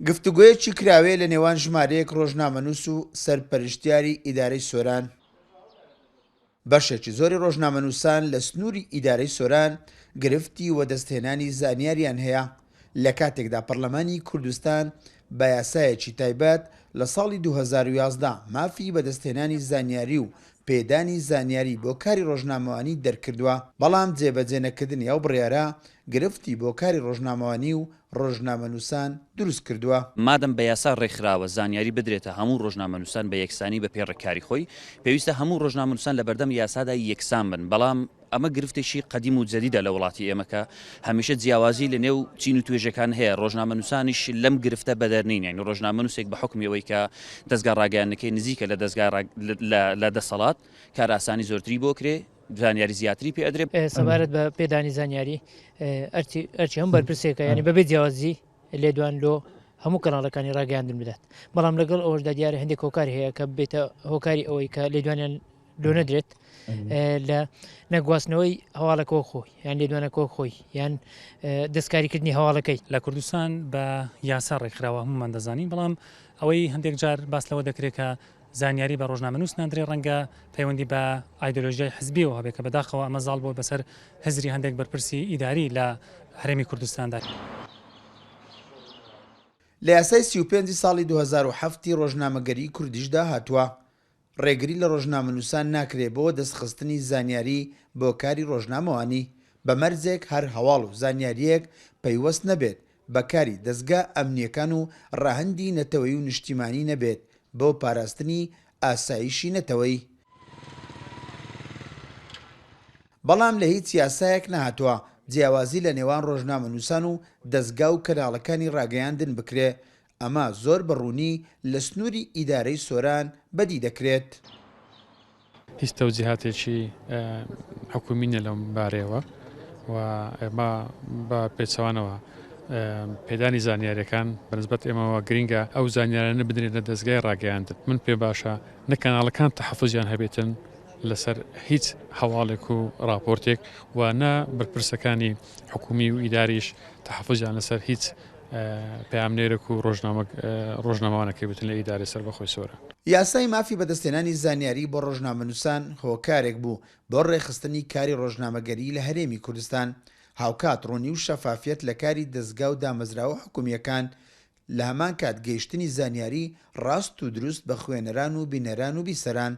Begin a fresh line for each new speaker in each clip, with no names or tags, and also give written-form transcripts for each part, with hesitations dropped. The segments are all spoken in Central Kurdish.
گفتوگویەکی کراوێ لە نێوان ژمارەیەک ڕۆژنامەنووس و سەرپەرشتیاری ئیدارەی سۆران. بەشێکی زۆری ڕۆژنامەنووسان لە سنووری ئیدارەی سۆران گرفتی وەدەستهێنانی زانیاریان هەیە لە کاتێکدا پەرلەمانی کوردستان بە یاسایەکی تایبەت لە ساڵی 2011 مافی بەدەستهێنانی زانیاری و پێدانی زانیاری بۆ کاری ڕۆژنامەوانی دەرکردووە، بەڵام جێبەجێ نەکردنی ئەو بڕیارە گرفتی بۆ کاری ڕۆژنامەوانی و ڕۆژنامەنووسان دروست کردووە.
مادەم بە یاسا ڕێکخراوە زانیاری بدرێتە هەموو ڕۆژنامەنووسان بە یەکسانی بە پێڕێککاری خۆی، پێویستە هەموو ڕۆژنامەنووسان لە بەردەم یاسادا یەکسان بن، بەڵام ئەمە گرفتێکی قەدیم و جەدیدە لە وڵاتی ئێمەکە هەمیشە جیاوازی لە نێو چین و توێژەکان هەیە. ڕۆژنامەنووسانیش لەم گرفتە بەدەرنین، یعنی ڕۆژنامەنووسێک بە حکمیەوەی کە دەستگا ڕاگەیانەکەی نزیکە لە دەستگا لە دەسەڵات کار ئاسانی زۆرتری بۆ کرێ، زانیاری زیاتری پێ ئەدرێت.
سەبارەت بە پێدانی زانیاری ئەرچی هەم بەرپرسێکە، ینی بەبێ جیاوازی لێدوان لۆ هەموو کەناڵەکانی ڕاگەیاندن بدات، بەڵام لەگەڵ ئەوەشدا دیارە هەندێک هۆکار هەیە کە بێتە هۆکاری ئەوەی کە لێدوانیان لۆ نەدرێت لە نەگواستنەوەی هەواڵەکەەوە خۆی یان لێدوانەکەەوە خۆی یان دەستکاریکردنی هەواڵەکەی.
لە کوردستان بە یاسا ڕێکخراوە هەمومان دەزانین، بەڵام ئەوەی هەندێک جار باس لەوە دەکرێت کە زانیاری بە ڕۆژنامەنووس نادرێ ڕەنگە پەیوەندی بە ئایدۆلۆژیای حزبیەوە هەبێت کە بەداخەوە ئەمە زاڵ بۆ بەسەر هەزری هەندێک بەرپرسی ئیداری لە هەرێمی کوردستاندا.
لە یاسای 35 ساڵی 2007 ڕۆژنامەگەری کوردیشدا هاتووە ڕێگری لە ڕۆژنامەنووسان ناکرێت بۆ دەستخستنی زانیاری بۆ کاری ڕۆژنامەوانی بە مەرجێک هەر هەواڵ و زانیاریەک پەیوەست نەبێت بەکاری دەستگا ئەمنیەکان و ڕاهەندی نەتەوەی و نیشتیمانی نەبێت بۆ پاراستنی ئاسایشی نەتەوەی. بەڵام لە هیچ یاسایەک نەهاتووە جیاوازی لە نێوان ڕۆژنامەنووسان و دەستگا و کەناڵەکانی ڕاگەیاندن بکرێ، ئەمە زۆر بەڕوونی لە سنووری ئیدارەی سۆران بەدی دەکرێت.
هیچ تەوجیهاتێکی حکومینە لەم بارەیەوە و ئێمە بە پێچەوانەوە پێدانی زانیاریەکان بەنسبەت ئێمەوە گرینگە ئەو زانیارانە بدرێت لە دەستگای ڕاگەیاندن. من پێ باشە نە کەناڵەکان تەحەفوزیان هەبێتن لەسەر هیچ هەواڵێک و راپۆرتێک و نە بەرپرسەکانی حکومی و ئیداریش تەحەفوزیان لەسەر هیچ پەیامنێرێک و ڕۆژنامەوانەکەی بتن لە ئیداری سەربەخۆی سۆران.
یاسای مافی بەدەستێنانی زانیاری بۆ ڕۆژنامەنووسان هۆکارێک بوو بۆ ڕێخستنی کاری ڕۆژنامەگەری لە هەرێمی کوردستان، هاوکات ڕوونی و شەفافیت لە کاری دەستگا و دامەزراوە حکومیەکان، لە هەمان کات گەیشتنی زانیاری ڕاست و دروست بە خوێنەران و بینەران و بیسەران.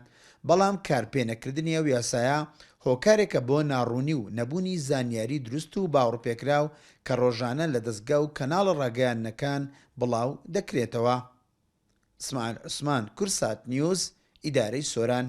بەڵام کارپێنەکردنی ئەو یاسایە هۆکارێکە بۆ ناڕوونی و نەبوونی زانیاری دروست و باوەڕپێکراو کە ڕۆژانە لە دەستگا و کەناڵە ڕاگەیاندنەکان بڵاو دەکرێتەوە. ئوسمان، کورسات نیوز، ئیدارەی سۆران.